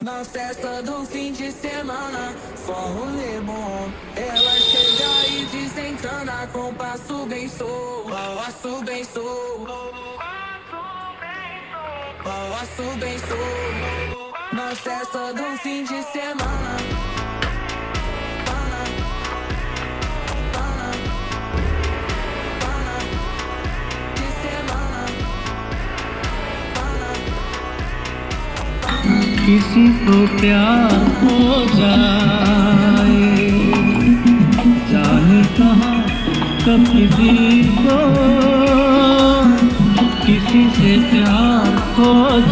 Na festa do fim de semana, forró lemon. Ela chega e desencana com passo bem solto, passo bem solto, passo bem solto. Na festa do fim de semana, de semana. किसी को प्यार हो जाए, जाने कहाँ कब किसी को किसी से प्यार हो जाए।